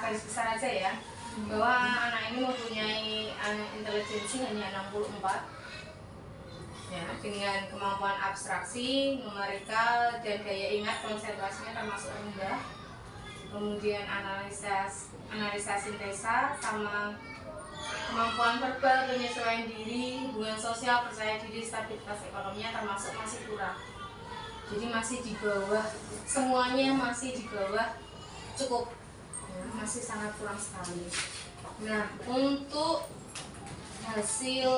garis besar aja ya, bahwa anak ini mempunyai intelijensi hanya 64 ya, dengan kemampuan abstraksi, numerikal, dan daya ingat konsentrasinya termasuk rendah. Kemudian analisa sintesa, sama kemampuan verbal, penyesuaian diri, hubungan sosial, percaya diri, stabilitas ekonominya termasuk masih kurang. Jadi masih di bawah, semuanya masih di bawah cukup ya, masih sangat kurang sekali. Nah, untuk hasil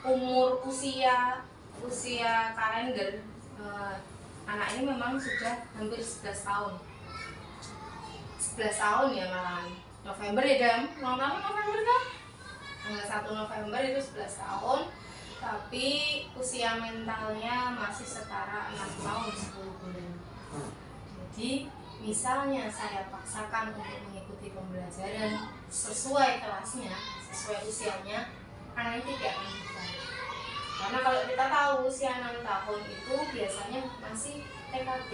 umur usia kalender anak ini memang sudah hampir 11 tahun. 11 tahun ya malahan. November ya, Dam? November kan? Tanggal 1 November itu 11 tahun. Tapi usia mentalnya masih setara 6 tahun 10 bulan. Jadi misalnya saya paksakan untuk mengikuti pembelajaran sesuai kelasnya, sesuai usianya, anak ini tidak akan bisa. Karena kalau kita tahu usia 6 tahun itu biasanya masih TKB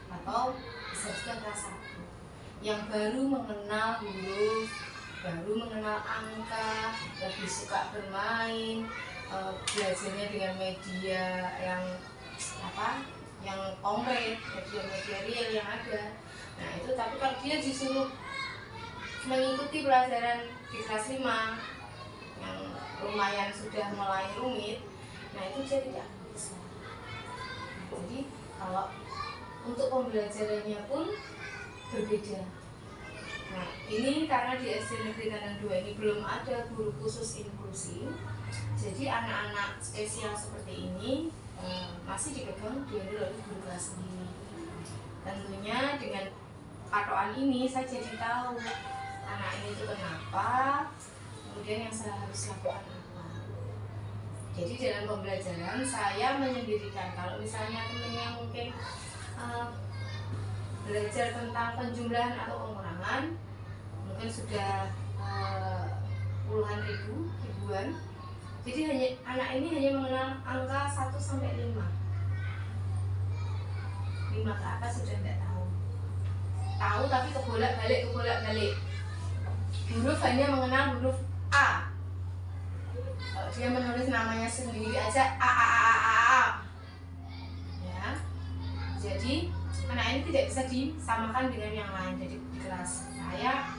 atau bisa juga kelas 1, yang baru mengenal huruf, baru mengenal angka, lebih suka bermain, belajarnya dengan media yang konkret, media real yang ada. Nah itu, tapi kalau dia disuruh mengikuti pelajaran di kelas 5 yang lumayan sudah mulai rumit, nah itu dia tidak bisa. Jadi kalau untuk pembelajarannya pun berbeda. Nah ini karena di SD Negeri Kandang 2 ini belum ada guru khusus inklusi, jadi anak-anak spesial seperti ini masih dipegang oleh guru kelas sendiri. Tentunya dengan patokan ini saya jadi tahu anak ini itu kenapa, kemudian yang saya harus lakukan apa. Jadi dalam pembelajaran saya menyendirikan, kalau misalnya temennya mungkin belajar tentang penjumlahan atau pengurangan, mungkin sudah puluhan ribuan. Jadi anak ini hanya mengenal angka 1 sampai 5. 5 ke atas sudah tidak tahu. Tahu tapi kebolak-balik. Huruf hanya mengenal huruf A. Kalau dia menulis namanya sendiri aja A. Ya. Jadi anak ini tidak bisa disamakan dengan yang lain. Jadi di kelas saya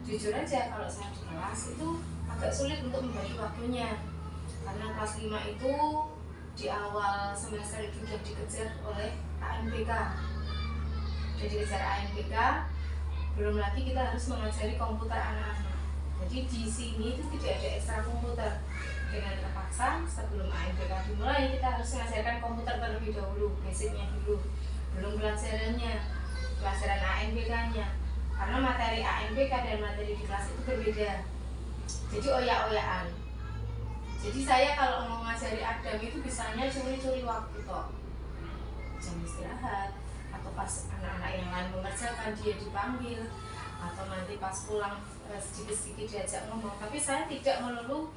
jujur aja, kalau saya di kelas itu agak sulit untuk membagi waktunya, karena kelas 5 itu di awal semester itu sudah dikejar oleh ANBK. Sudah dikejar ANBK, belum lagi kita harus mengajari komputer anak-anak. Jadi di sini itu tidak ada ekstra komputer. Dengan terpaksa sebelum ANBK dimulai kita harus mengajarkan komputer terlebih dahulu, basicnya dulu, belum pelajaran ANBK-nya. Karena materi ANBK dan materi di kelas itu berbeda. Jadi oyak-oyakan. Jadi saya kalau mau ngajari Adam itu bisanya curi-curi waktu kok, jam istirahat, atau pas anak-anak yang lain mengerjakan dia dipanggil, atau nanti pas pulang sedikit-sedikit diajak ngomong. Tapi saya tidak melulu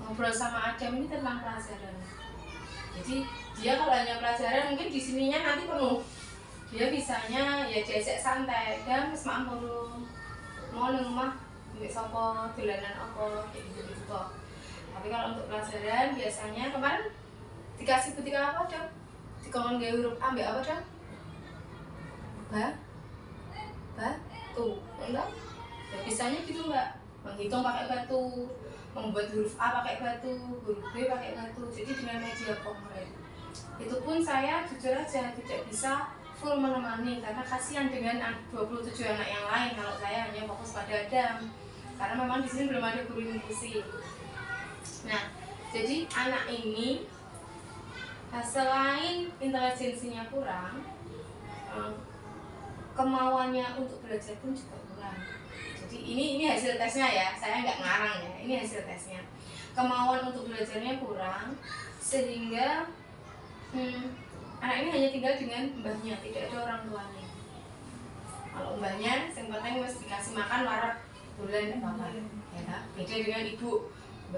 ngobrol sama Adam ini tentang pelajaran. Jadi dia kalau hanya pelajaran mungkin di sininya nanti penuh. Dia bisanya ya diajak santai, dan wis mampuru mau nang omah mbek sapa dolanan apa kayak gitu kok. Tapi kalau untuk pelajaran biasanya kemarin dikasih ketika apa, Dong? Dikongkon gawe huruf A mbek apa, Dong? Batu. Enggak? Ya, biasanya gitu Mbak. Menghitung pakai batu, membuat huruf A pakai batu, huruf B pakai batu. Jadi dengan media konkret. Itu pun saya jujur aja tidak bisa full menemani, karena kasihan dengan 27 anak yang lain kalau saya hanya fokus pada Adam. Karena memang di sini belum ada guru inklusi. Nah, jadi anak ini selain intelijensinya kurang, kemauannya untuk belajar pun juga kurang. Jadi ini hasil tesnya ya, saya nggak ngarang ya, ini hasil tesnya. Kemauan untuk belajarnya kurang, sehingga anak ini hanya tinggal dengan mbahnya, tidak ada orang tuanya. Kalau mbahnya, yang penting mesti dikasih makan warak bulan apa ya, beda dengan ibu,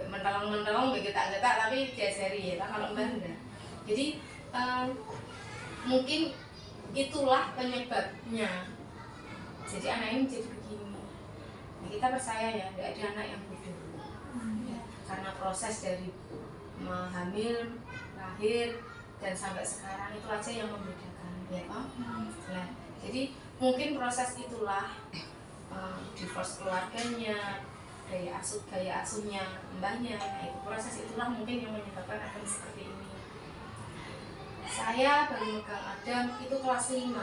mentelong getak-getak tapi diajari ya, kalau mbah enggak. Jadi mungkin itulah penyebabnya. Jadi anak ini jadi begini. Nah, kita percaya ya, tidak ada anak yang bodoh. Ya, karena proses dari hamil, lahir, dan sampai sekarang itu aja yang membedakan, ya kan? Nah, jadi mungkin proses itulah divorce keluarganya, gaya asuhnya mbahnya, itu proses itulah mungkin yang menyebabkan Adam seperti ini. Saya baru megang Adam itu kelas 5.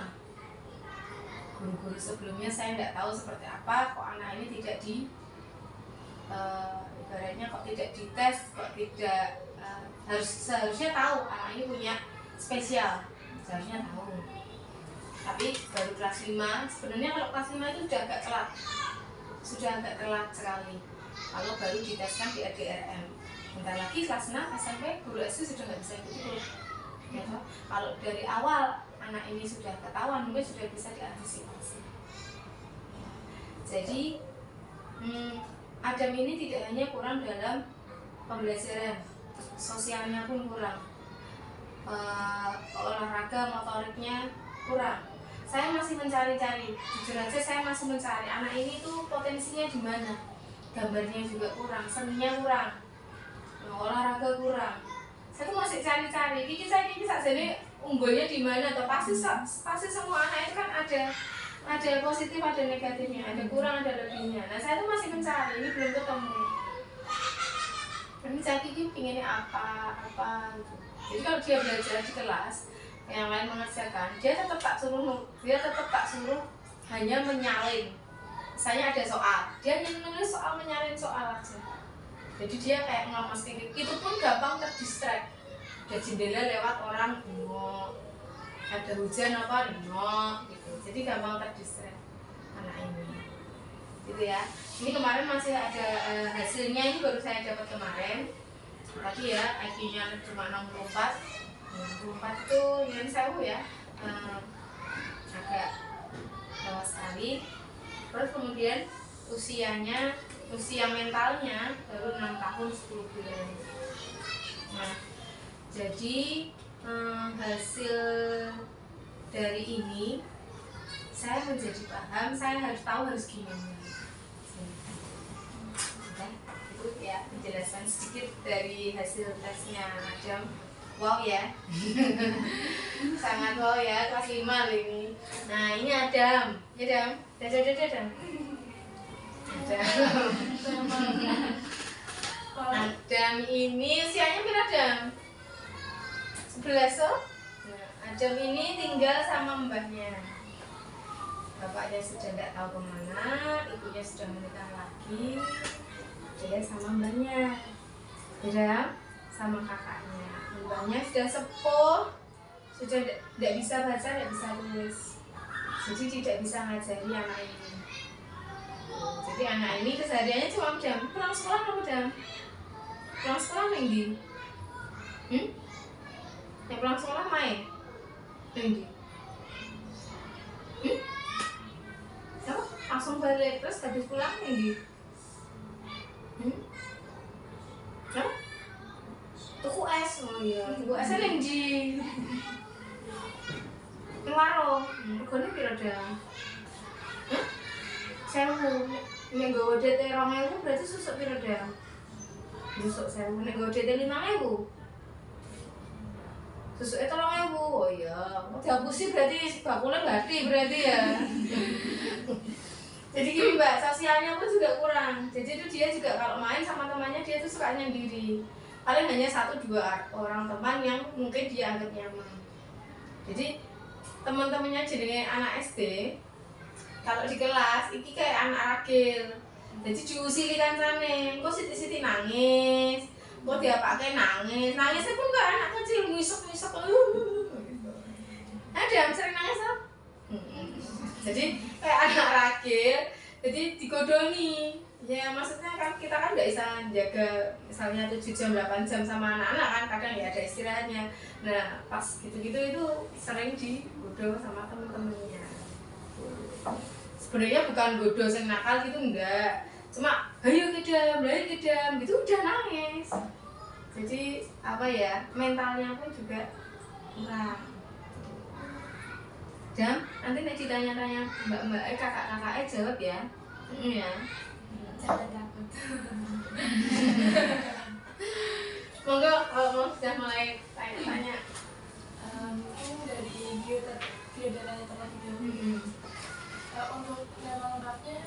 Guru-guru sebelumnya saya tidak tahu seperti apa, kok anak ini tidak ibaratnya kok tidak dites, kok tidak seharusnya tahu anak ini punya spesial, seharusnya tahu. Tapi baru kelas 5, sebenarnya kalau kelas 5 itu sudah agak telat sekali kalau baru diteskan di ADRM. Bentar lagi kelas 6 SMP guru SD sudah nggak bisa ikut. Ya, kalau dari awal anak ini sudah ketahuan, mungkin sudah bisa diantisipasi. Jadi Adam ini tidak hanya kurang dalam pembelajaran, sosialnya pun kurang, olahraga motoriknya kurang. Saya masih mencari-cari, jujur aja saya masih mencari anak ini tuh potensinya di mana. Gambarnya juga kurang, seninya kurang, olahraga kurang. Saya tuh masih cari-cari. Kiki saja ini unggulnya di mana? Atau pasti semua anak itu kan ada positif, ada negatifnya, ada kurang, ada lebihnya. Nah saya tuh masih mencari, ini belum ketemu. Ini saya Kiki pinginnya apa gitu. Jadi kalau dia belajar di kelas, yang lain mengerjakan, dia tetap tak suruh hanya menyalin. Misalnya ada soal, dia hanya nulis soal, menyalin soal aja. Jadi dia kayak ngelemas titik, itu pun gampang terdistract. Ada jendela lewat orang, nengok. Ada hujan apa, nengok gitu. Jadi gampang terdistract anak ini. Gitu ya. Ini kemarin masih ada hasilnya, ini baru saya dapat kemarin. Tadi ya, IQ-nya cuma 64 itu yang sewu ya, agak bawah sekali. Terus kemudian usia mentalnya baru 6 tahun 10 bulan. Nah, jadi hasil dari ini saya menjadi paham, saya harus tahu harus gimana. Itu ya penjelasan sedikit dari hasil tesnya Adam. Wow ya. Sangat wow ya, kelas 5 loh ini. Nah ini Adam. Adam. Adam ini usianya berapa Adam? 11 oh? Nah, Adam ini tinggal sama mbahnya. Bapaknya sudah tidak tahu kemana, ibunya sudah menikah lagi. Dia sama mbahnya. Adam sama kakaknya. Mbahnya sudah sepuh, sudah tidak bisa baca, tidak bisa tulis, jadi tidak bisa ngajari anak ini. Jadi anak ini kesehariannya cuma pulang sekolah apa Dam? Pulang sekolah main di? Yang pulang sekolah main di? Apa? Langsung balik terus habis pulang main di? Apa? Tuku es, oh iya, tuku es yang di warung, regane piro Dam? Sewu, nek nggawa DT 2.000 berarti susuk piro Dam? Susuk 1.000, nek nggawa DT 5.000 susuknya 3.000, oh iya, dihapusi berarti bakulnya ganti berarti ya. Jadi gini Mbak, sosialnya pun juga kurang. Jadi itu dia juga kalau main sama temannya dia tuh suka nyendiri. Paling hanya 1-2 orang teman yang mungkin dia anggap nyaman. Jadi teman-temannya jenenge anak SD, kalau di kelas iki kayak anak ragil. Jadi diusili kancane, kok siti-siti nangis, kok diapake nangis. Nangisnya pun kayak anak kecil ngisok-ngisok. Ada yang sering nangis apa? Jadi kayak anak ragil, jadi digodoni. Ya maksudnya kan kita kan nggak bisa jaga misalnya 7 jam 8 jam sama anak-anak kan, kadang ya ada istirahatnya. Nah pas gitu-gitu itu sering digodoh sama temen-temennya. Sebenarnya bukan godoh yang nakal gitu enggak, cuma ayo kedam gitu udah nangis. Jadi apa ya, mentalnya pun juga kurang. Jam, nanti nek ditanya-tanya mbak-mbak kakak-kakaknya jawab ya. Ya. Jangan takut. Monggo kalau mau sudah mulai tanya-tanya. Mungkin dari biodatanya terlebih dahulu. Untuk nama lengkapnya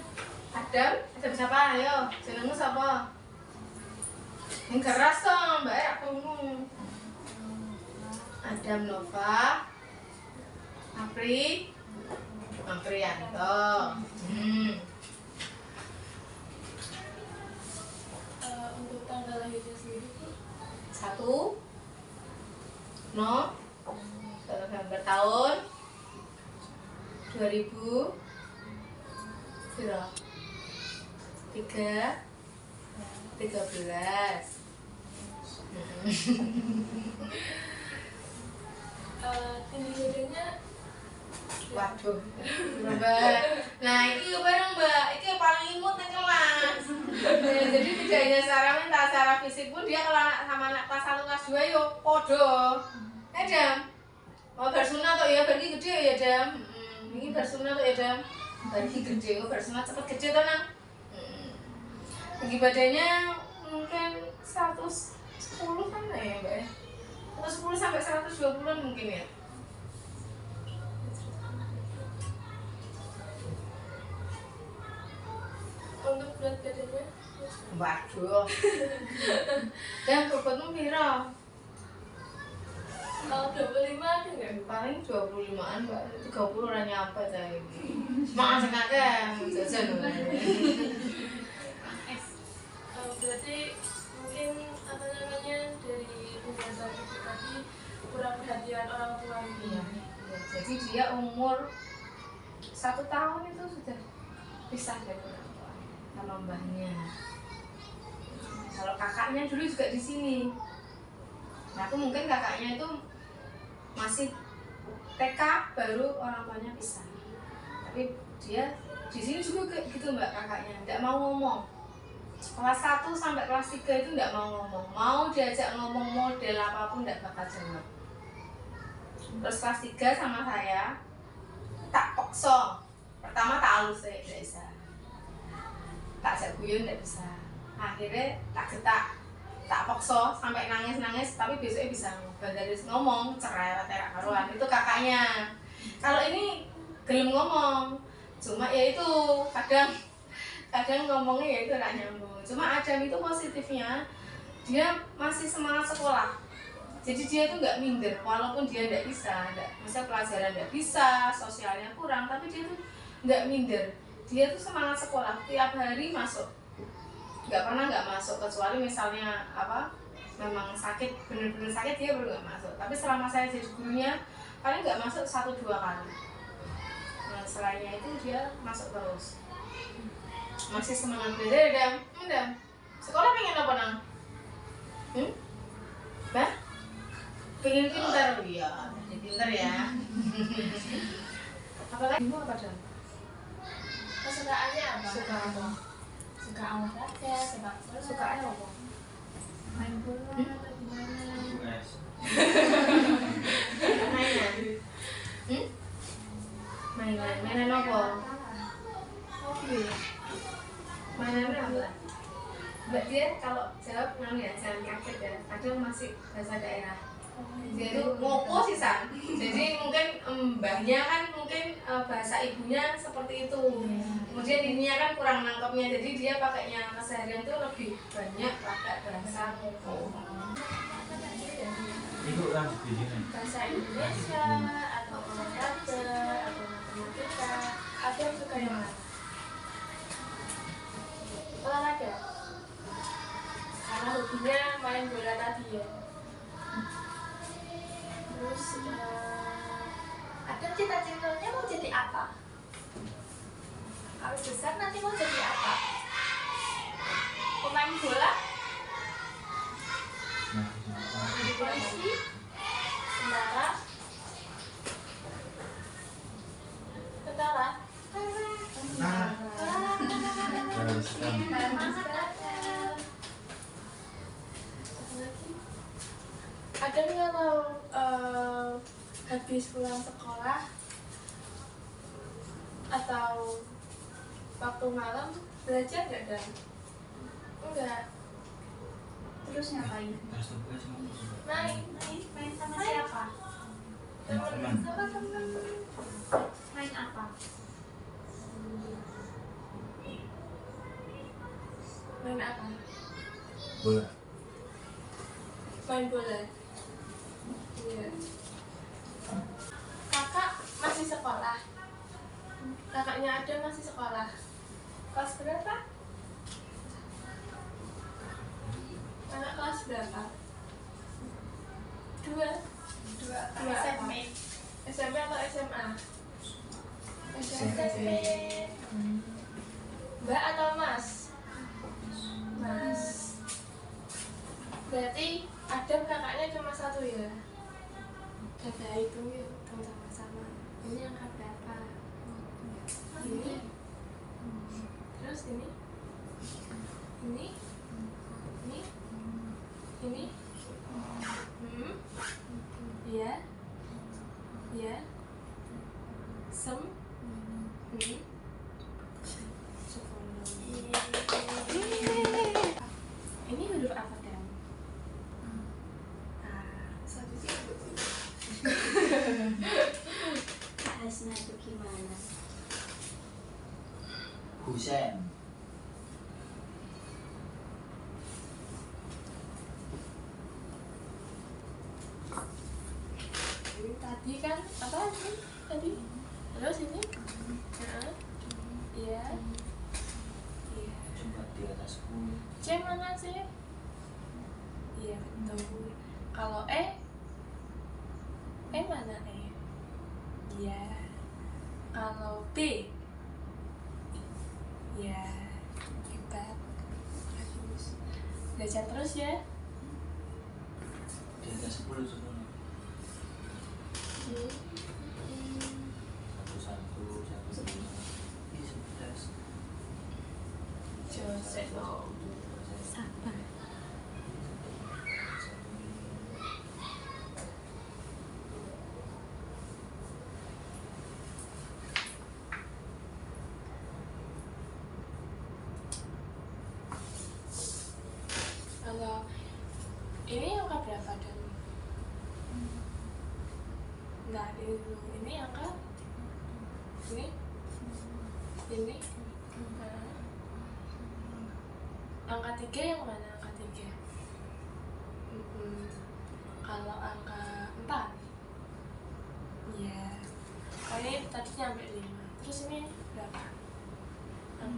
Adam siapa? Ayo, jenengmu siapa? Yang keras toh, mbak aku ngomong. Adam Nova Aprianto. untuk tanggal lahirnya sendiri Bu? 1 November tahun 2000 13. Tinggi badannya Waduh, mbak. Nah, ini bareng mbak, ini yang paling imut nih kelas. Jadi tidak hanya secara mental, secara fisik pun dia kalau sama anak kelas 1, kelas 2 yo podo. Jam, mau bersunat tuh ya, pergi gede ya Jam. Ini bersunat tuh ya Jam, pergi gede, bersunat cepet gede tuh nang. Tinggi badannya mungkin 110 kan ya mbak ya, 110 sampai 120 mungkin ya. untuk berat badannya Waduh. Dan bobotmu piro? kalau 25 ada nggak? Paling 25-an, Mbak. 30 ora nyampe ta iki. Makan sekake jajan. Berarti mungkin apa namanya dari penjelasan Ibu tadi kurang perhatian orang tua ini. Iya. Jadi dia umur 1 tahun itu sudah pisah dari orang tua sama mbahnya. Kalau kakaknya dulu juga di sini. Nah, aku mungkin kakaknya itu masih TK baru orang tuanya pisah. Tapi dia di sini juga kayak gitu mbak, kakaknya tidak mau ngomong. Kelas 1 sampai kelas 3 itu tidak mau ngomong. Mau diajak ngomong model apapun tidak bakal jawab. Terus kelas 3 sama saya tak paksa. Pertama tak halus saya tidak bisa. Tak ajak guyon tidak bisa. Akhirnya tak getak, tak paksa sampai nangis-nangis, tapi besoknya bisa ngomong cerai terak karuan. Itu kakaknya. Kalau ini gelem ngomong, cuma ya itu kadang ngomongnya ya itu gak nyambung. Cuma Adam itu positifnya dia masih semangat sekolah. Jadi dia tuh nggak minder, walaupun dia nggak bisa, misalnya pelajaran nggak bisa, sosialnya kurang, tapi dia tuh nggak minder. Dia tuh semangat sekolah, tiap hari masuk. Nggak pernah nggak masuk, kecuali misalnya apa memang sakit, bener-bener sakit dia baru nggak masuk. Tapi selama saya jadi gurunya paling nggak masuk 1-2 kali. Nah selainnya itu dia masuk terus, masih semangat belajar. Dam, sekolah pengen apa nang? Bah? Pengen pintar ya, jadi pintar ya. Apalagi mau apa Dam? Kesukaannya apa? Suka apa? Suka olahraga, sepak bola. Sukanya apa? Main bola atau gimana? Mainan? Mainan apa? Mobil. Mainannya apa? Mbak dia kalau jawab ya jangan kaget ya. Kadang masih bahasa daerah. Dia itu ngopo sih San. Jadi mungkin mbahnya kan mungkin bahasa ibunya seperti itu. Kemudian ininya kan kurang nangkepnya. Jadi dia pakainya keseharian itu lebih banyak pakai bahasa ngopo. Itu kan begini. Bahasa Indonesia atau olahraga atau matematika. Apa yang suka yang mana? Olahraga. Karena hobinya main bola tadi ya. Terus ada cita-citanya mau jadi apa? Kalau besar nanti mau jadi apa? Pemain bola? Jadi polisi? Tentara? Tentara? Ada kalau habis pulang sekolah Atau waktu malam belajar nggak Dan? Enggak. Terus ngapain? Main Sama siapa? teman. Sama temen. Main apa? Main apa? Bola. Main bola. Iya. Kakak masih sekolah. Kakaknya ada masih sekolah. Kelas berapa? Kakak kelas berapa? Dua. SMP. SMP atau SMA? SMP. Mbak atau Mas? Mas. Berarti Adam kakaknya cuma satu ya? Ada itu yuk, sama-sama. Ini angka berapa? Ini. Terus ini. Ini. Ini. Iya. Iya. Sem. 10. Ini huruf apa Dan? Satu sih. Bahasnya itu gimana? Husen. Ini tadi kan apa ini? Tadi. Terus ini? Iya. Iya. Coba di atas 10. C mana sih? Iya betul. Kalau E mana E? Iya. Kalau B? Iya. Hebat. Bagus. Belajar terus ya. Di atas 10 semua. Satu. Ini 11. Joseph. Sabar. Kalau ini angka berapa Dan? Nah ini dulu. Ini angka ini. Angka 3 yang mana angka 3? Kalau angka 4 iya. Oh ini tadi nyampe 5. Terus ini berapa? 6.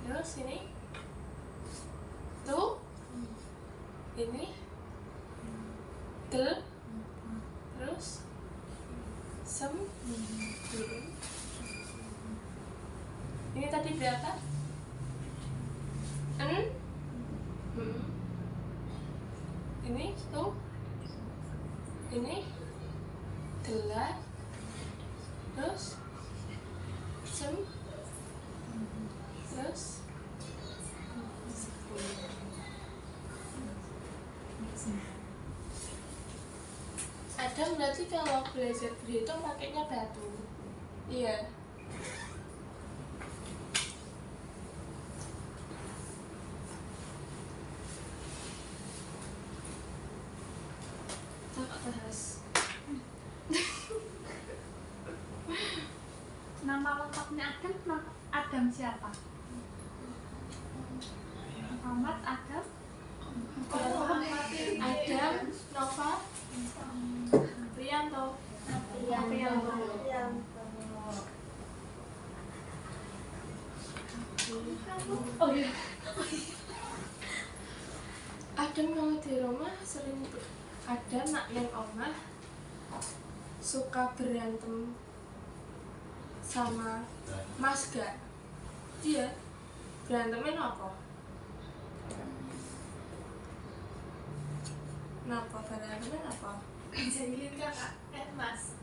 Terus ini tuh ini terus sem. Ini tadi berapa? Ini tuh ini telah terus sem terus 10. Adam berarti kalau belajar berhitung pakainya batu. Iya. Tak bahas. Nama lengkapnya Adam siapa? Muhammad Adam. Adam Nova Priyanto. Oh iya. Adam kalau di rumah sering ada nak yang omah suka berantem sama Mas gak? Iya. Berantemin apa? Kenapa berantemin apa? Jahilin kakak, Mas.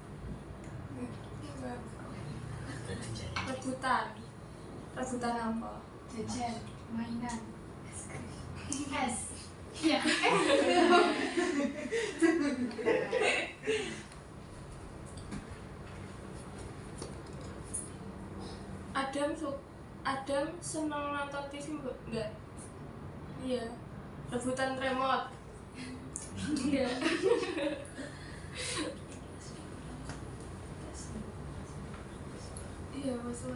Enggak. Rebutan. Rebutan apa? Jajan, mainan. Es. Ya. Adam seneng nonton TV enggak? Iya. Rebutan remote. Iya. Iya, masuk.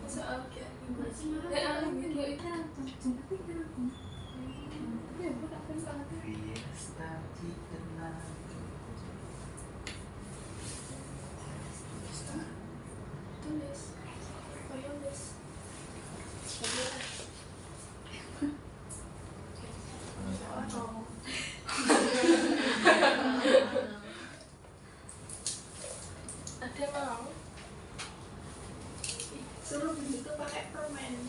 Soal kayak video itu Fiesta Cikenang. tulis. Tulis. Ada mau? Suruh begitu pakai permen.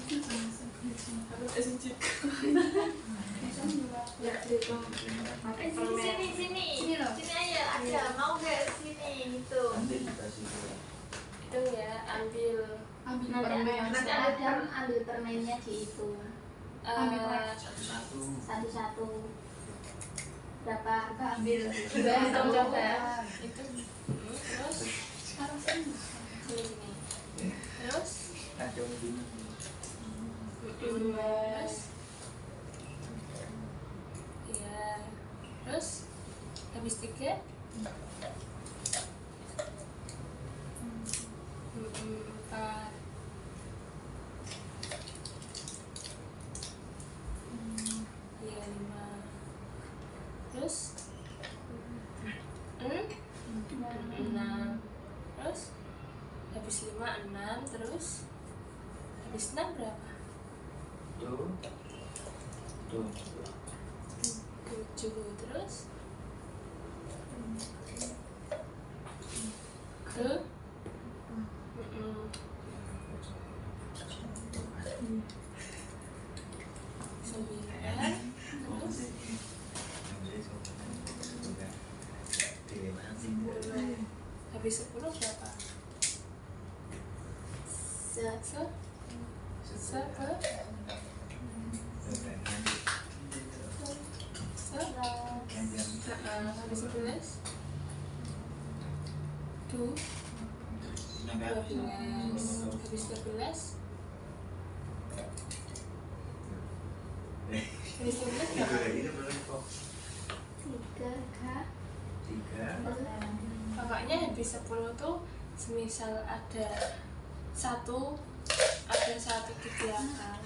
Harus SJK. Ya, sini loh. Sini aja, ada mau nggak sini itu? Nanti dikasih dua. Itu ya, ambil Nanti ada ambil permennya di itu. Satu-satu. Satu-satu. Berapa? Ambil. coba. Itu. Terus sini. Terus Ada begini. terus ya. Terus habis 3 4 ya 5 terus 6 terus habis 5 6 terus habis 6 berapa? Tuh. 7 terus ke 9 habis 10 berapa? Habis 11 tuh 12 habis 12 habis 12 berapa? 3. Pokoknya habis 10 tuh semisal ada satu di belakang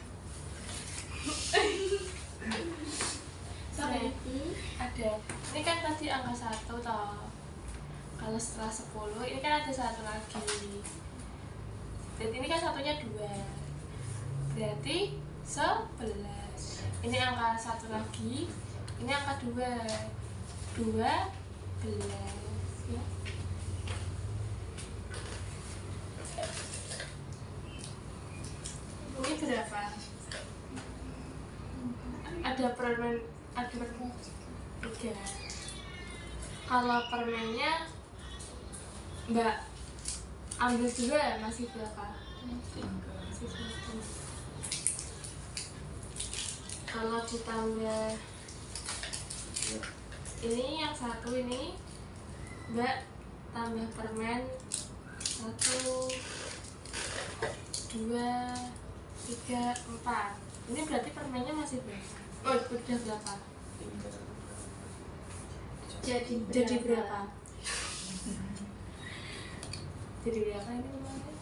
ada ini kan tadi angka 1 toh, kalau setelah 10 ini kan ada 1 lagi, jadi ini kan satunya 2 berarti 11, ini angka 1 lagi, ini angka 2 ya. Ini berapa? Ada permen 3. Kalau permennya Mbak ambil 2 masih berapa? Masih 1. Kalau ditambah ini yang 1 ini Mbak tambah permen 1 2 3 4. Ini berarti permennya masih berapa? Oh, udah berapa? Jadi berapa? Jadi berapa ini kemarin?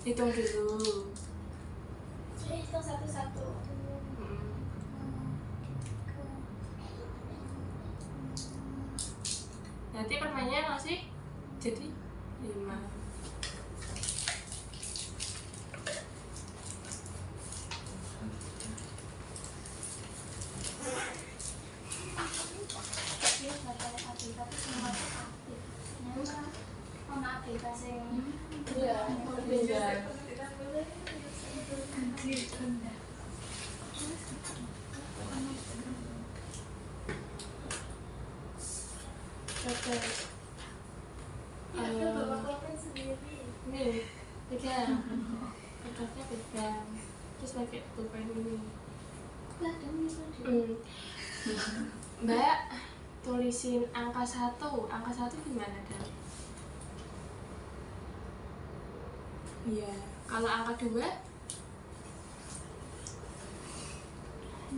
Hitung dulu. Hitung satu-satu. Nanti permennya masih jadi 5. Iya, beda. Oke. Ini beda. Kertasnya beda. Terus pakai pulpen ini. Mbak, tulisin angka 1. Angka 1 gimana, Dan? Iya, kalau angka 2?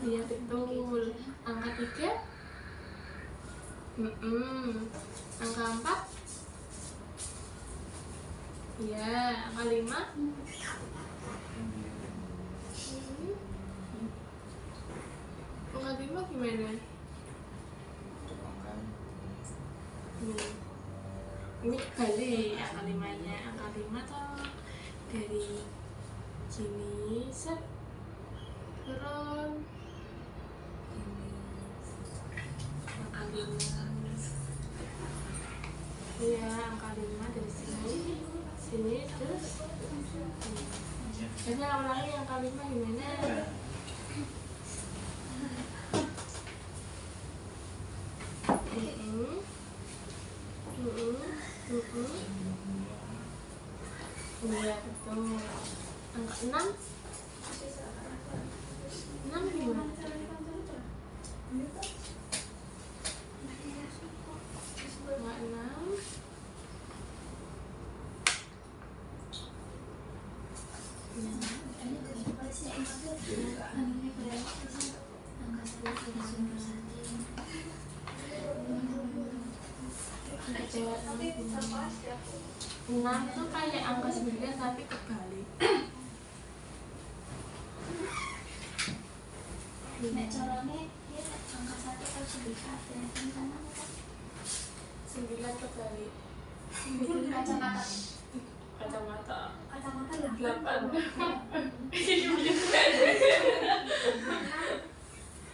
Iya, betul. Angka 3? Angka 4? Iya, angka 5? Angka 5 gimana? Ini kebalik angka 5-nya. Angka 5 tuh dari sini set turun ini angka 5. Iya, angka 5 dari sini terus jadi ulangi angka 5 gimana? Iya, betul. Angka 6? 6 gimana? Angka 6. Enam tuh kayak angka 9 tapi kebalik. Nek carane dia angka 1 kalau 9 kan 9 kebalik. kacamata. Kacamata. Kacamata ya 8.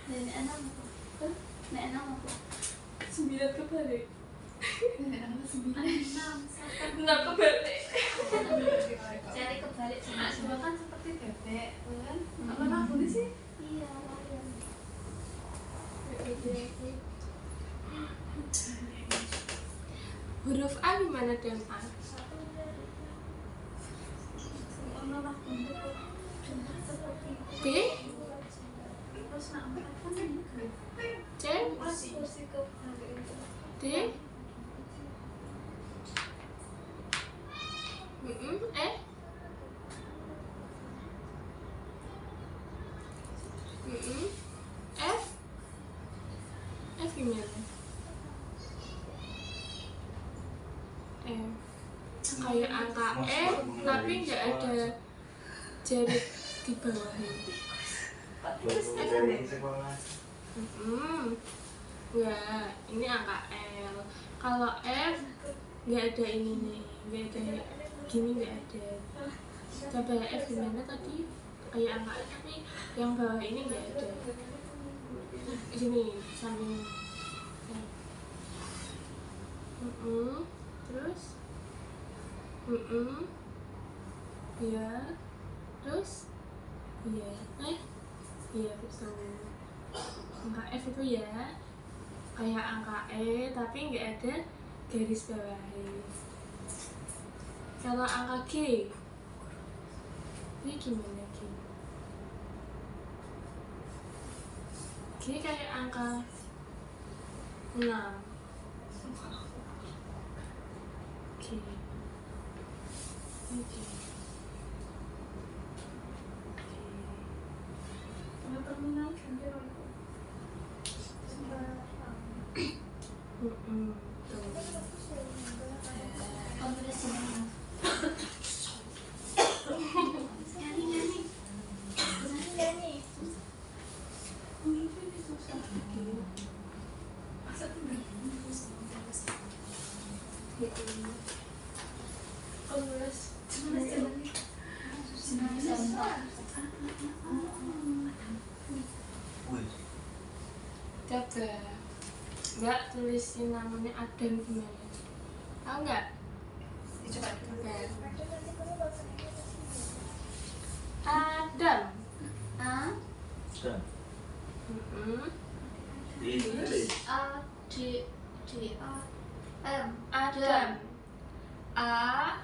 Nek 6 apa? Nek 6 apa? 9 kebalik. Nek 9. 6 kebalik. Cari kebalik Semua kan seperti bebek, kan? Apa nabuni sih? Iya, layan. Huruf A gimana, Dan? A? B? C? D? E? F? F gimana? F kayak angka F tapi nggak ada jari di bawahnya. Ya, ini angka L. Kalau F nggak ada ini nih, nggak ada gini, nggak ada. Coba F gimana tadi? Kayak angka F tapi yang bawah ini nggak ada. Sini samping. Terus, ya, terus, iya, iya betul. Angka F itu ya kayak angka E tapi nggak ada garis bawahnya. Kalau angka G ini gimana G? G kayak angka 6. G ini G. Coba Mbak tulisin namanya Adam gimana? Tahu nggak? Coba. Adam. A D A M. Adam. A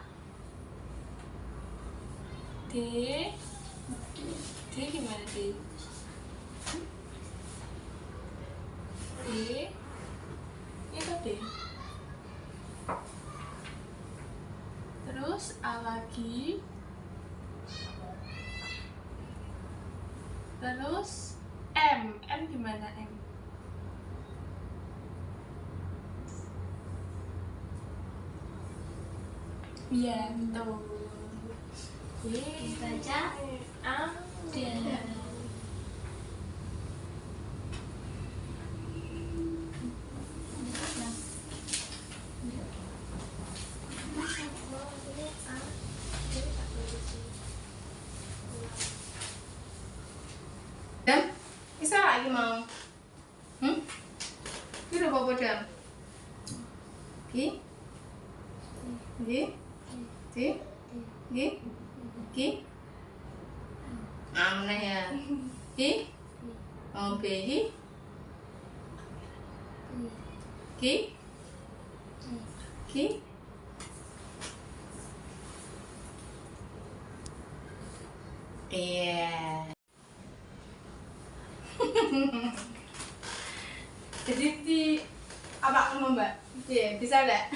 D D gimana D? D, itu D. Terus A lagi. Terus M gimana M? Iya, betul. Dibaca A, D. Dam, bisa lagi mau? Ini udah apa Dam? Ki? Ki? Ki? Ki? Ki? Mana ya? Ki? Mau B Ki? Ki? Ki? Iya. Jadi di apa kamu Mbak? Iya, bisa enggak?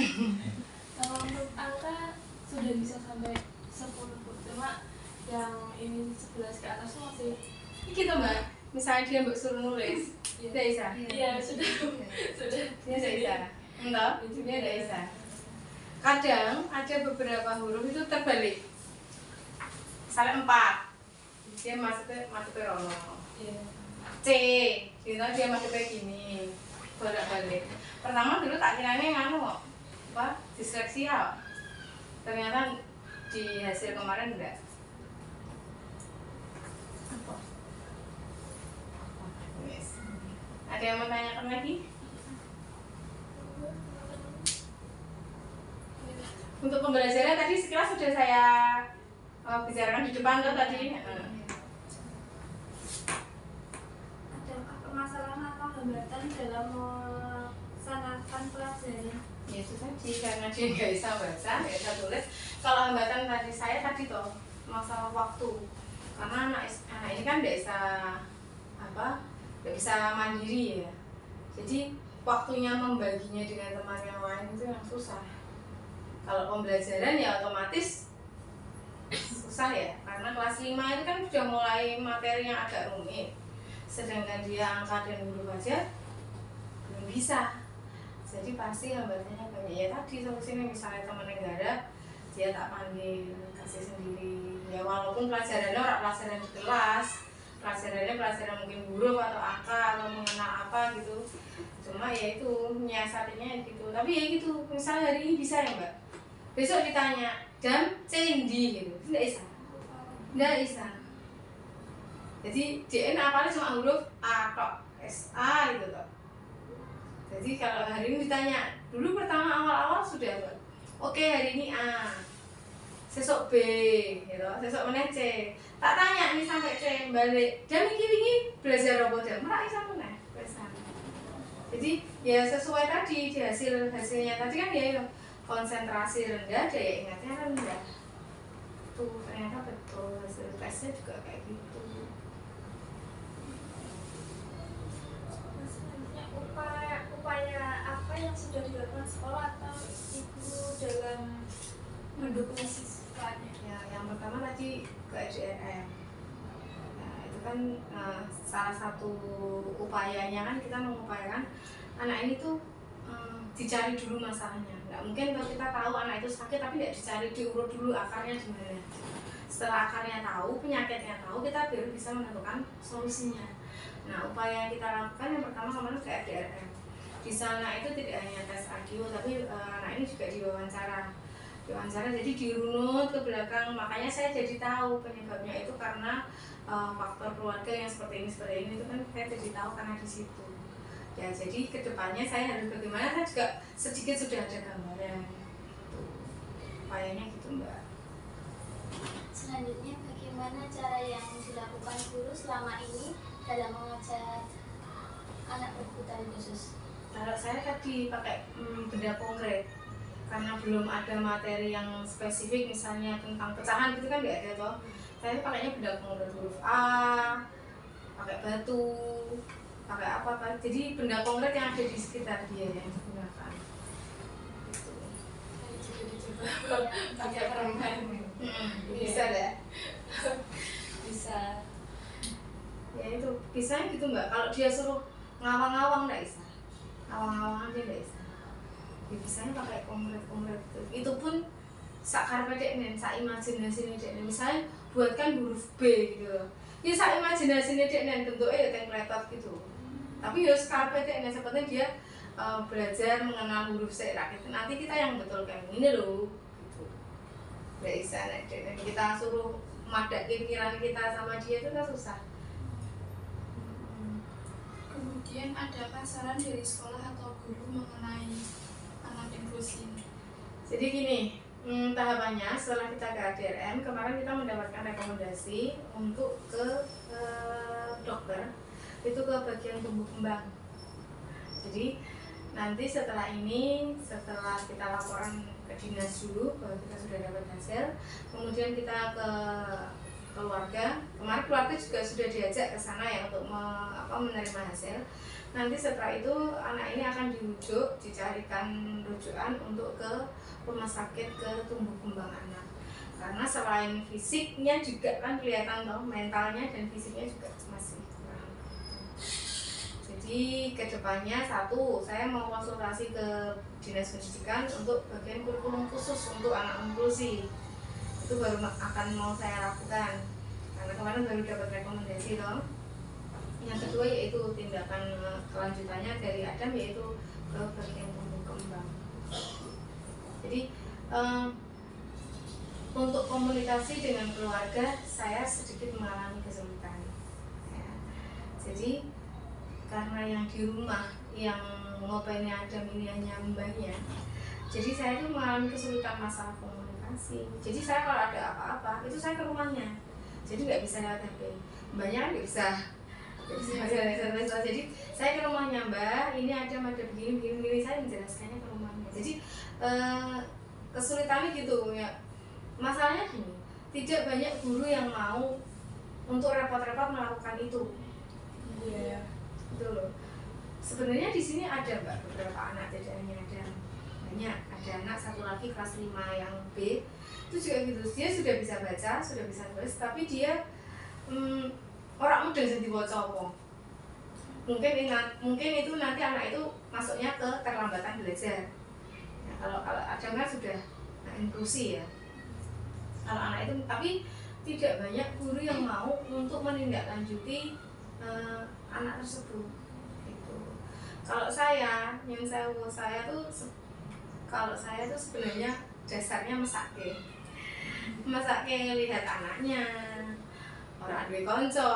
kalau untuk angka sudah bisa sampai 10 Bu. Cuma yang ini 11 ke atas tuh masih Gitu Mbak. Misalnya dia Mbak suruh nulis, Iya. tidak bisa. iya sudah sudah Dia tidak bisa. Enggak, dia tidak bisa. Kadang ada beberapa huruf itu terbalik. Misalnya 4. Dia masuknya rono. Iya. C, gitu dia masuknya gini. Bolak-balik. Pertama dulu tak kiranya nganu kok. Apa? Disleksia. Ternyata di hasil kemarin enggak. Apa? Yes. Ada yang mau tanyakan lagi? Untuk pembelajaran tadi sekilas sudah saya bicarakan di depan tuh tadi. Adakah permasalahan atau hambatan dalam melaksanakan pelajaran? Ya itu tadi karena dia nggak bisa baca, nggak bisa tulis. Kalau hambatan tadi saya tadi toh masalah waktu, karena anak ini kan nggak bisa nggak bisa mandiri ya. Jadi waktunya membaginya dengan teman yang lain itu yang susah. Kalau pembelajaran ya otomatis susah ya, karena kelas 5 itu kan sudah mulai materi yang agak rumit, sedangkan dia angka dan huruf aja belum bisa. Jadi pasti hambatannya banyak. Ya tadi solusinya misalnya teman negara dia tak panggil kasih sendiri ya, walaupun pelajarannya orang pelajaran di kelas, pelajaran mungkin huruf atau angka atau mengenal apa gitu, cuma ya itu nyiasatinya gitu. Tapi ya gitu, misalnya hari ini bisa ya Mbak, besok ditanya jam cendi gitu, tidak bisa. Jadi JN apalagi cuma huruf A kok, SA gitu kok. Jadi kalau hari ini ditanya, dulu pertama awal-awal sudah Mbak, oke hari ini A, sesok B, gitu, sesok mana C. Tak tanya nih sampai C balik, jam ini belajar apa jam, merai sama nih, jadi ya sesuai tadi di hasilnya tadi kan ya konsentrasi rendah, daya ingatnya rendah. Tuh ternyata betul hasil tesnya juga kayak gitu. Selanjutnya upaya apa yang sudah dilakukan sekolah atau ibu dalam mendukung siswanya? Ya, yang pertama tadi ke SDM. Nah, itu kan salah satu upayanya kan kita mengupayakan anak ini tuh dicari dulu masalahnya. Nggak mungkin kalau kita tahu anak itu sakit tapi nggak dicari, diurut dulu akarnya di mana. Setelah akarnya tahu, penyakitnya tahu, kita baru bisa menentukan solusinya. Nah, upaya yang kita lakukan yang pertama kemarin ke FDRM. Di sana itu tidak hanya tes audio, tapi anak ini juga diwawancara, jadi dirunut ke belakang. Makanya saya jadi tahu penyebabnya itu karena faktor keluarga yang seperti ini itu kan saya jadi tahu karena di situ. Ya, jadi kedepannya saya harus bagaimana, saya juga sedikit sudah ada gambaran. Upayanya gitu Mbak. Selanjutnya, bagaimana cara yang dilakukan guru selama ini dalam mengajar anak berkebutuhan khusus? Kalau saya tadi pakai benda konkret, karena belum ada materi yang spesifik misalnya tentang pecahan gitu kan nggak ada toh. Saya pakainya benda konkret, huruf A, pakai batu, pakai apa, jadi benda konkret yang ada di sekitar dia yang digunakan gitu. Saya juga dicoba pakai permen. Bisa deh. Bisa. Ya itu bisa gitu mbak, kalau dia suruh ngawang-ngawang nggak bisa, ngawang-ngawang aja nggak bisa. Ya bisanya pakai konkret itu pun sakar pedek nih, sak imajinasi nih dek, misalnya buatkan huruf B gitu, ya sak imajinasi nih dek nih bentuknya ya templetot gitu, tapi ya sakar pedek nih seperti dia belajar mengenal huruf C gitu. Nanti kita yang betulkan ini loh gitu. Nggak bisa nih dek, kita suruh madak pikiran kita sama dia itu kan susah. Kemudian adakah saran dari sekolah atau guru mengenai anak inklusi ini? Jadi gini, tahapannya setelah kita ke ADRM, kemarin kita mendapatkan rekomendasi untuk ke dokter, itu ke bagian tumbuh kembang. Jadi nanti setelah ini, setelah kita laporan ke dinas dulu bahwa kita sudah dapat hasil, kemudian kita ke keluarga. Kemarin keluarga juga sudah diajak ke sana ya untuk menerima hasil. Nanti setelah itu anak ini akan dirujuk, dicarikan rujukan untuk ke rumah sakit ke tumbuh kembang anak. Karena selain fisiknya juga kan kelihatan toh, mentalnya dan fisiknya juga masih kurang. Jadi kedepannya satu, saya mau konsultasi ke dinas pendidikan untuk bagian kurikulum khusus untuk anak inklusi. Itu baru akan mau saya lakukan karena kemarin baru dapat rekomendasi toh. Yang kedua yaitu tindakan kelanjutannya dari Adam yaitu ke bagian tumbuh kembang. Jadi untuk komunikasi dengan keluarga saya sedikit mengalami kesulitan ya. Jadi karena yang di rumah yang ngobainnya Adam ini hanya mbahnya, jadi saya itu mengalami kesulitan masalah komunikasi. Jadi saya kalau ada apa-apa itu saya ke rumahnya, jadi nggak bisa lewat HP. Mbahnya kan nggak bisa. Jadi saya ke rumahnya, Mbak, ini ada begini, saya menjelaskannya ke rumahnya. Jadi kesulitannya gitu ya. Masalahnya gini, tidak banyak guru yang mau untuk repot-repot melakukan itu. Iya, betul loh. Sebenarnya di sini ada Mbak beberapa anak, tidak hanya ada banyak, ada anak satu lagi kelas 5 yang B itu juga gitu, dia sudah bisa baca, sudah bisa tulis, tapi dia orang muda jadi bocor. Mungkin itu nanti anak itu masuknya ke keterlambatan belajar. Ya, kalau Adam kan sudah inklusi ya. Kalau anak itu, tapi tidak banyak guru yang mau untuk menindaklanjuti anak tersebut. Gitu. Kalau saya tuh sebenarnya dasarnya mesake lihat anaknya, orang duwe konco,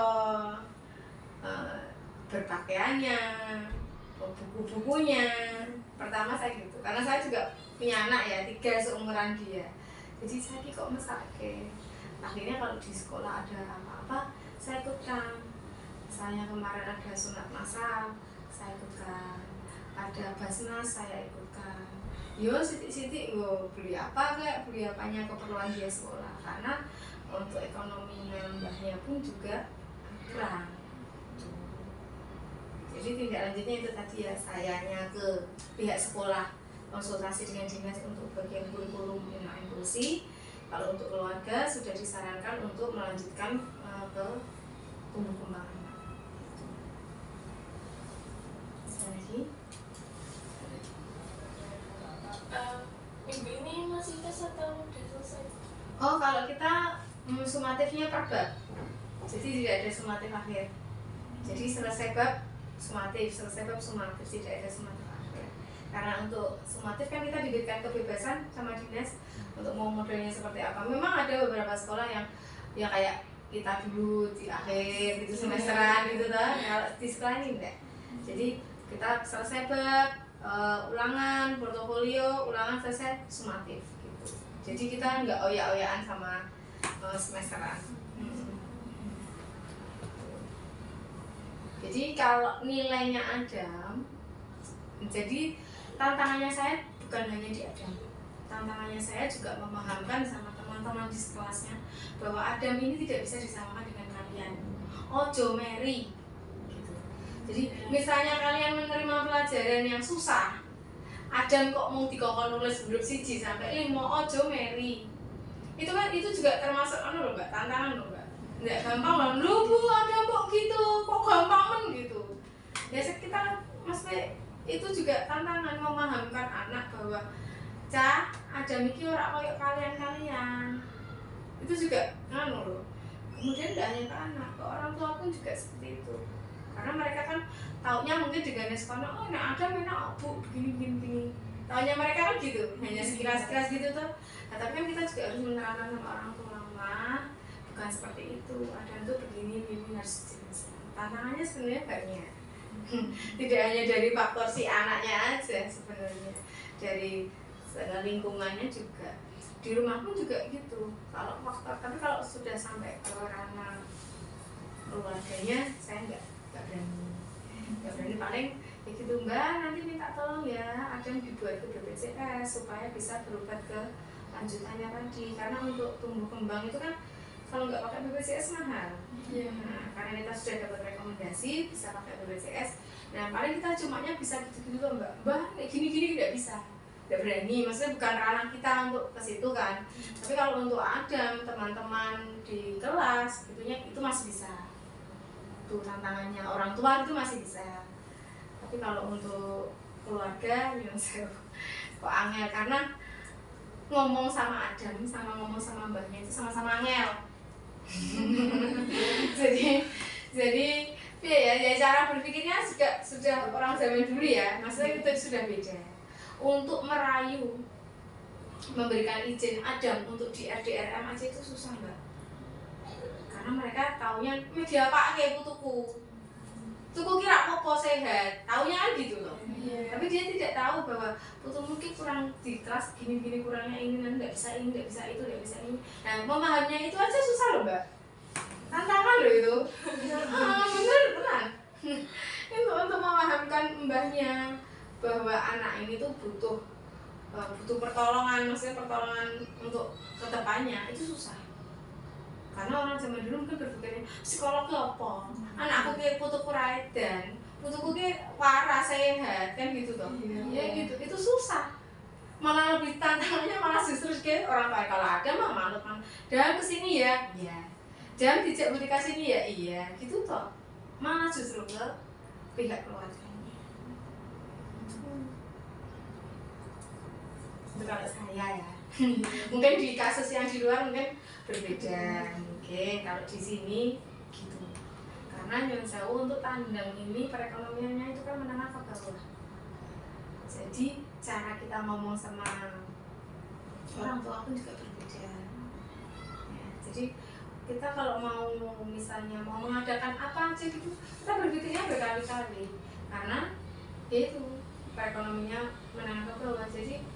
berpakaiannya, buku-bukunya. Pertama saya gitu, karena saya juga punya anak ya, 3 seumuran dia. Jadi saya kok mesake. Akhirnya kalau di sekolah ada apa-apa, saya ikutkan. Misalnya kemarin ada sunat masal, saya ikutkan. Ada basnas, saya ikutkan. Yo sitik-sitik yo beli apa kayak beli apanya keperluan dia sekolah, karena untuk ekonominya mbahnya pun juga kurang. Jadi tindak lanjutnya itu tadi ya, sayanya ke pihak sekolah konsultasi dengan dinas untuk bagian kurikulum anak inklusi. Kalau untuk keluarga sudah disarankan untuk melanjutkan ke tumbuh kembang anak. Lagi. Minggu ini masih tes atau udah selesai? Oh, kalau kita sumatifnya per bab, jadi tidak ada sumatif akhir. Jadi selesai bab sumatif, tidak ada sumatif akhir. Karena untuk sumatif kan kita diberikan kebebasan sama dinas untuk mau modelnya seperti apa. Memang ada beberapa sekolah yang ya kayak kita dulu di akhir gitu semesteran gitu kan. Kalau di sekolah ini enggak. Jadi kita selesai bab, ulangan, portofolio, ulangan selesai sumatif gitu. Jadi kita nggak oyak-oyakan sama semesteran. Jadi kalau nilainya Adam, jadi tantangannya saya bukan hanya di Adam, tantangannya saya juga memahamkan sama teman-teman di kelasnya bahwa Adam ini tidak bisa disamakan dengan kalian. Ojo Mary gitu. Jadi misalnya kalian menerima pelajaran yang susah, Adam kok mau dikongkon nulis huruf 1 sampai 5 ojo meri. Itu kan itu juga termasuk loh Mbak, tantangan loh Mbak. Enggak gampang loh. Lu Bu, Adam kok gitu, kok gampang men gitu. Biasa kita maksudnya itu juga tantangan memahamkan anak bahwa Adam iki ora koyo kalian-kalian. Itu juga loh. Kemudian tidak hanya ke anak, ke orang tua pun juga seperti itu. Karena mereka kan taunya mungkin dengan sekolah, oh enak ada enak Bu begini. Taunya mereka kan gitu, hanya sekilas-sekilas gitu tuh. Nah, tapi kan kita juga harus menerangkan sama orang tua, bukan seperti itu. Ada tuh begini harus dijelaskan. Tantangannya sebenarnya banyak. Tidak hanya dari faktor si anaknya aja sebenarnya, dari lingkungannya juga. Di rumah pun juga gitu. Kalau faktor, tapi kalau sudah sampai ke ranah keluarganya, saya nggak berani paling ya gitu Mbak, nanti minta tolong ya ada yang dibuat ke BPJS supaya bisa berobat ke lanjutannya tadi, karena untuk tumbuh kembang itu kan kalau nggak pakai BPJS mahal. Nah, karena kita sudah dapat rekomendasi bisa pakai BPJS, nah paling kita cumanya bisa gitu-gitu loh Mbak kayak gini tidak bisa, tidak berani, maksudnya bukan ranah kita untuk ke situ kan. Tapi kalau untuk Adam, teman-teman di kelas gitunya itu masih bisa. Itu tantangannya orang tua itu masih bisa. Tapi kalau untuk keluarga ya saya kok angel, karena ngomong sama Adam sama ngomong sama mbahnya itu sama-sama angel. jadi ya cara berpikirnya sudah orang zaman dulu ya, maksudnya itu sudah beda. Untuk merayu memberikan izin Adam untuk di RDRM aja itu susah Mbak, karena mereka taunya media apa kayak tuku kira apa sehat, taunya kan gitu loh. Tapi dia tidak tahu bahwa putu mungkin kurang di kelas gini kurangnya ini, nggak bisa itu, nggak bisa ini. Nah memahaminya itu aja susah loh Mbak, tantangan loh itu. Bener. Itu untuk memahamkan mbahnya bahwa anak ini tuh butuh pertolongan, maksudnya pertolongan untuk kedepannya itu susah. Karena orang zaman dulu mungkin berpikirnya psikolog ke apa? Anakku kayak putuku raedan, putuku kayak waras sehat kan gitu toh. Ya gitu, itu susah. Malah lebih tantangannya malah justru kayak orang kayak kalau ada mah malu kan. Dan kesini ya, iya. Jangan dijak beli sini ya, iya. Gitu toh. Malah justru ke pihak keluarganya. Itu kalau saya ya. Mungkin di kasus yang di luar mungkin berbeda, mungkin kalau di sini gitu. Karena nyuwun sewu untuk tandang ini perekonomiannya itu kan menengah ke bawah. Jadi cara kita ngomong sama orang tua pun juga berbeda. Ya, jadi kita kalau mau misalnya mau mengadakan apa aja gitu, kita berpikirnya berkali-kali. Karena itu perekonomiannya menengah ke bawah. Jadi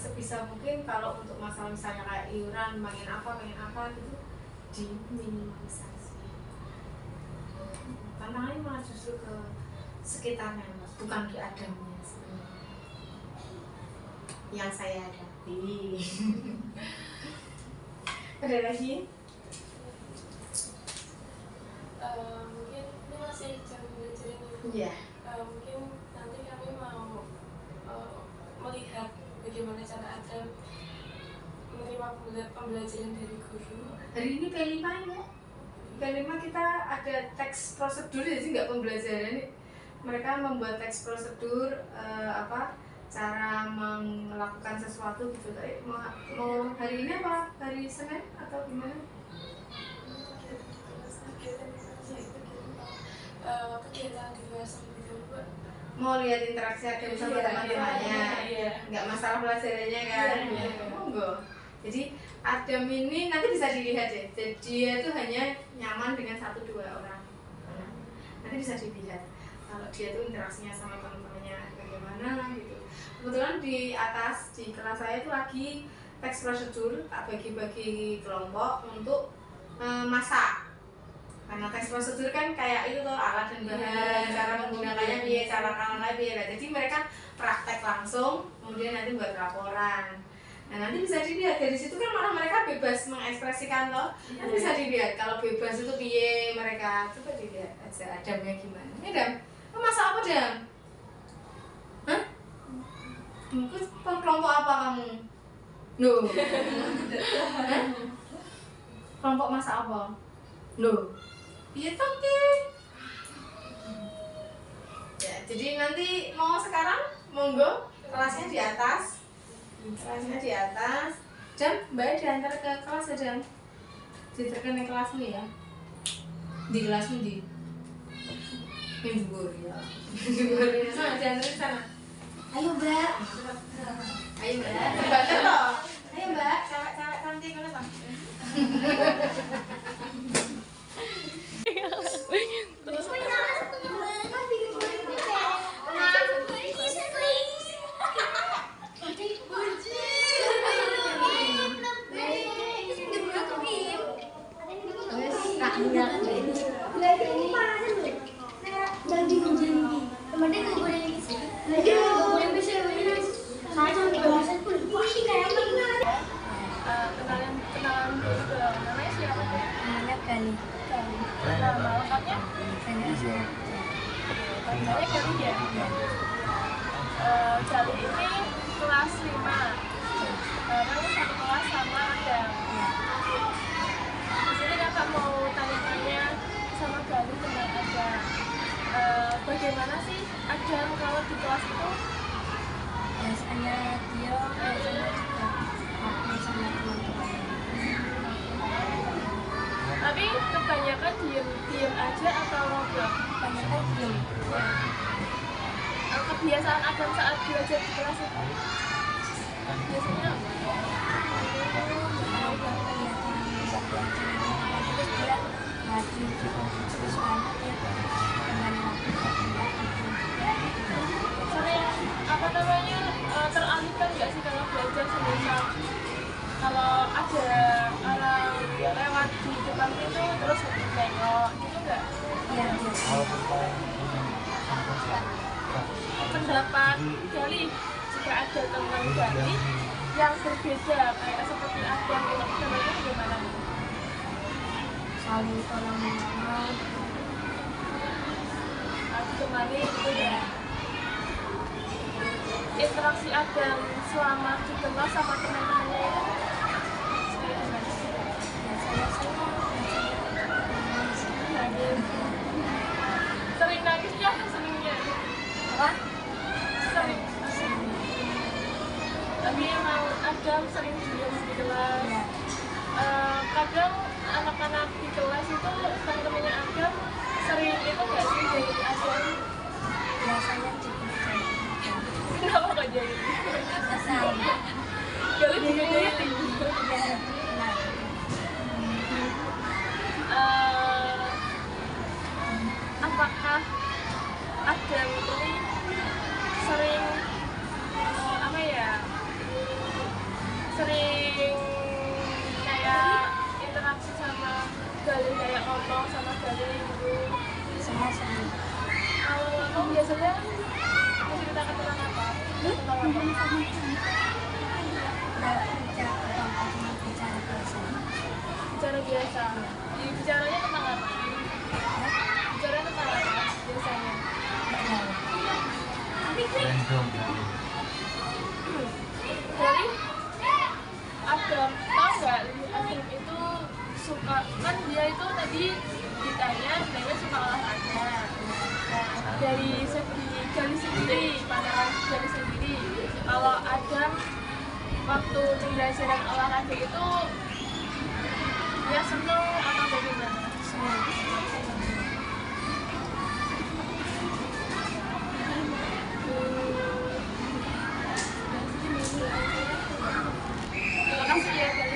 sebisa mungkin kalau untuk masalah misalnya kayak iuran, pengen apa gitu diminimalisasi. Tantangannya malah justru ke sekitarnya, bukan di Adamnya sebenarnya yang saya hadapi. Ada lagi? Mungkin ini masih jam belajar ini. Iya. Mungkin nanti kami mau melihat bagaimana cara Adam menerima pembelajaran dari guru. Hari ini P5 ya. P5 kita ada teks prosedur, jadi nggak pembelajaran. Mereka membuat teks prosedur cara melakukan sesuatu gitu. Mau hari ini apa hari Senin atau gimana? Kegiatan di luar sampai kedua. Mau lihat interaksi Adam sama teman-temannya, nggak masalah pelajarannya kan? Monggo. Jadi Adam ini nanti bisa dilihat ya. Jadi dia tuh hanya nyaman dengan 1-2 orang. Nanti bisa dilihat kalau dia tuh interaksinya sama teman-temannya bagaimana gitu. Kebetulan di atas di kelas saya itu lagi teks prosedur, tak bagi-bagi kelompok untuk masak. Karena teks prosedur kan kayak itu tuh alat dan bahan, cara menggunakannya biar cara kalah biar. Jadi mereka praktek langsung, kemudian nanti buat laporan. Nah nanti bisa dilihat dari situ kan malah mereka bebas mengekspresikan toh. Nanti bisa dilihat kalau bebas itu piye mereka, coba dilihat aja. Adamnya gimana? Ya Dam, lo masak apa Dam? Hah? Kelompok apa kamu? Loh. Hah? Kelompok masak apa? Loh. Iya tapi. Ya, jadi nanti mau sekarang monggo kelasnya di atas. Kelasnya di atas. Jam, Mbak diantar ke kelas ya Jam. Diterken ke kelasmu ya. Di kelasmu di Minggu ya. Minggu sana diantar ke sana. Ayo Mbak. Ayo Mbak. Mbak toh. Ayo Mbak, cewek-cewek cantik ngono toh. Kenalan dulu dong. Namanya siapa tuh? Namanya Gali. Nama lengkapnya? Panggilannya Gali ya? Gali ini kelas 5. Kamu satu kelas sama Adam. Di sini kakak mau tanya-tanya sama Gali tentang Adam. Bagaimana sih Adam kalau di kelas itu? Biasanya dia biasanya juga aku sama teman-teman. Tapi kebanyakan diem aja atau ngobrol? Kebanyakan diem. Kebiasaan Adam saat belajar di kelas itu biasanya apa? Kalau kelihatan terus dia maju terus anak ya kembali lagi. Sering apa namanya teralihkan nggak sih kalau belajar semisal kalau ada orang lewat di depan itu terus nengok gitu nggak? Iya biasa. Pendapat Gali jika ada teman Gali yang berbeda kayak seperti Adam itu namanya bagaimana? Saling tolong menolong. Ditemani gitu ya. Interaksi Adam selama di kelas sama teman-temannya itu seperti gimana? Biasanya Sering nangisnya seringnya apa? sering. Tapi emang Adam sering diem di kelas. Ya. Kadang anak-anak di kelas itu teman-temannya Adam sering itu nggak sih jadi Adam? Biasanya juga Kenapa kok jadi? kesal. Gali juga jadi. Iya, benar. Apakah Adam ini sering apa ya? Sering kayak interaksi sama Gali kayak ngomong sama Gali gitu. Semua sering. Kalau ngomong biasanya menceritakan tentang apa? Tentang apa? Bicara biasa. Bicaranya tentang apa? Bicaranya tentang apa biasanya? Dari Adam, tau nggak? Adam itu suka, kan dia itu tadi ditanya suka olahraga. Nah, dari segi Gali sendiri, pandangan Gali sendiri, kalau Adam waktu pembelajaran olahraga itu dia seneng atau bagaimana? Terima kasih ya.